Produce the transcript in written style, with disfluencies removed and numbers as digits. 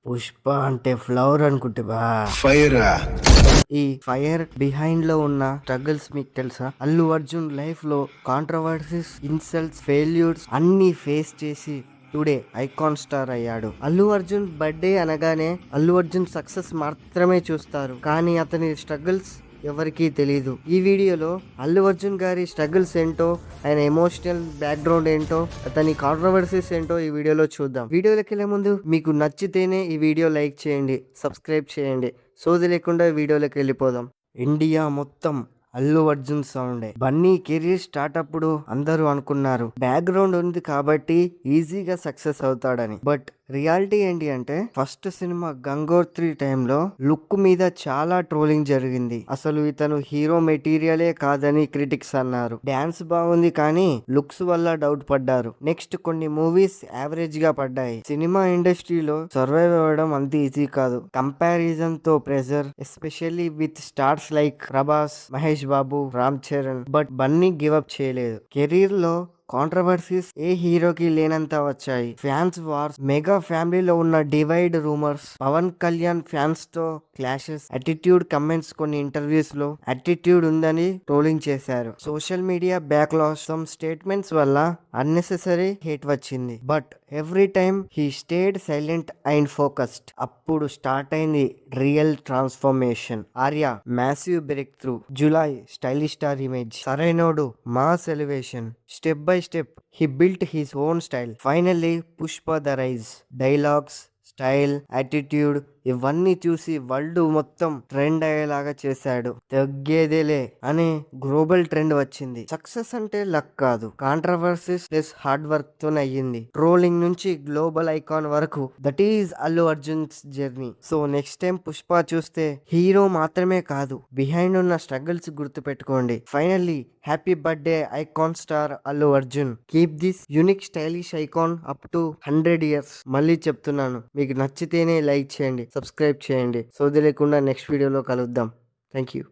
పుష్ప అంటే ఫ్లవర్ అనుకుంటే బా ఫైర్ ఈ ఫైర్ బిహైండ్ లో ఉన్న స్ట్రగుల్స్ మీకు తెలుసా? అల్లు అర్జున్ లైఫ్ లో కాంట్రవర్సీస్, ఇన్సల్ట్స్, ఫెయిల్యూర్స్ అన్ని ఫేస్ చేసి టుడే ఐకాన్ స్టార్ అయ్యాడు. అల్లు అర్జున్ బర్త్డే అనగానే అల్లు అర్జున్ సక్సెస్ మాత్రమే చూస్తారు, కానీ అతని స్ట్రగుల్స్ ఎవరికీ తెలీదు. ఈ వీడియోలో అల్లు అర్జున్ గారి స్ట్రగుల్స్ ఏంటో, ఆయన ఎమోషనల్ బ్యాక్గ్రౌండ్ ఏంటో, అతని కాంట్రవర్సీస్ ఏంటో ఈ వీడియోలో చూద్దాం. వీడియోలోకి వెళ్ళే ముందు మీకు నచ్చితేనే ఈ వీడియో లైక్ చేయండి, సబ్స్క్రైబ్ చేయండి. సోది లేకుండా వీడియోలోకి వెళ్ళిపోదాం. ఇండియా మొత్తం అల్లు అర్జున్ సౌండే. బన్నీ కెరీర్ స్టార్ట్ అప్పుడు అందరూ అనుకున్నారు బ్యాక్గ్రౌండ్ ఉంది కాబట్టి ఈజీగా సక్సెస్ అవుతాడని. బట్ రియాలిటీ ఏంటి అంటే ఫస్ట్ సినిమా గంగోత్రి టైంలో లుక్ మీద చాలా ట్రోలింగ్ జరిగింది. అసలు ఇతను హీరో మెటీరియలే కాదని క్రిటిక్స్ అన్నారు. డాన్స్ బాగుంది కానీ లుక్స్ వల్ల డౌట్ పడ్డారు. నెక్స్ట్ కొన్ని మూవీస్ యావరేజ్ గా పడ్డాయి. సినిమా ఇండస్ట్రీలో సర్వైవ్ అవ్వడం అంత ఈజీ కాదు. కంపారిజన్ తో pressure, especially with stars like Prabhas, Mahesh Babu, Ram Charan. But Bunny give up చేయలేదు. కెరీర్ లో కాంట్రవర్సీస్ ఏ హీరోకి లేనంత వచ్చాయి. ఫ్యాన్స్ వార్స్, మెగా ఫ్యామిలీలో ఉన్న divide, rumours, Pawan Kalyan fans తో క్లాషెస్, అటిట్యూడ్ కమెంట్స్. కొన్ని ఇంటర్వ్యూస్ లో అటిట్యూడ్ ఉందని ట్రోలింగ్ చేశారు. Social media backlash, some statements వల్ల అన్నెసెసరీ హేట్ వచ్చింది. But every time he stayed silent and focused. అప్పుడు స్టార్ట్ అయింది real transformation. Arya massive breakthrough, Julayi stylish star image, Sarrainodu mass elevation. Step by step, he built his own style. Finally, Pushpa the Rise. Dialogues, style, attitude ఇవన్నీ చూసి world మొత్తం trend అయ్యేలాగా చేశాడు. తగ్గేదేలే అనే global trend వచ్చింది. సక్సెస్ అంటే లక్ కాదు, కాంట్రవర్సీస్ ప్లస్ హార్డ్ వర్క్ తో అయ్యింది. ట్రోలింగ్ నుంచి గ్లోబల్ ఐకాన్ వరకు, that is Allu Arjun's journey. So next time Pushpa చూస్తే హీరో మాత్రమే కాదు, బిహైండ్ ఉన్న స్ట్రగుల్స్ గుర్తు పెట్టుకోండి. Finally happy birthday icon star Allu Arjun. Keep this unique stylish icon up to 100 years. మళ్ళీ చెప్తున్నాను, మీకు నచ్చితేనే లైక్ చేయండి, సబ్స్క్రైబ్ చేయండి. సోది లేకుండా నెక్స్ట్ వీడియోలో కలుద్దాం. Thank you.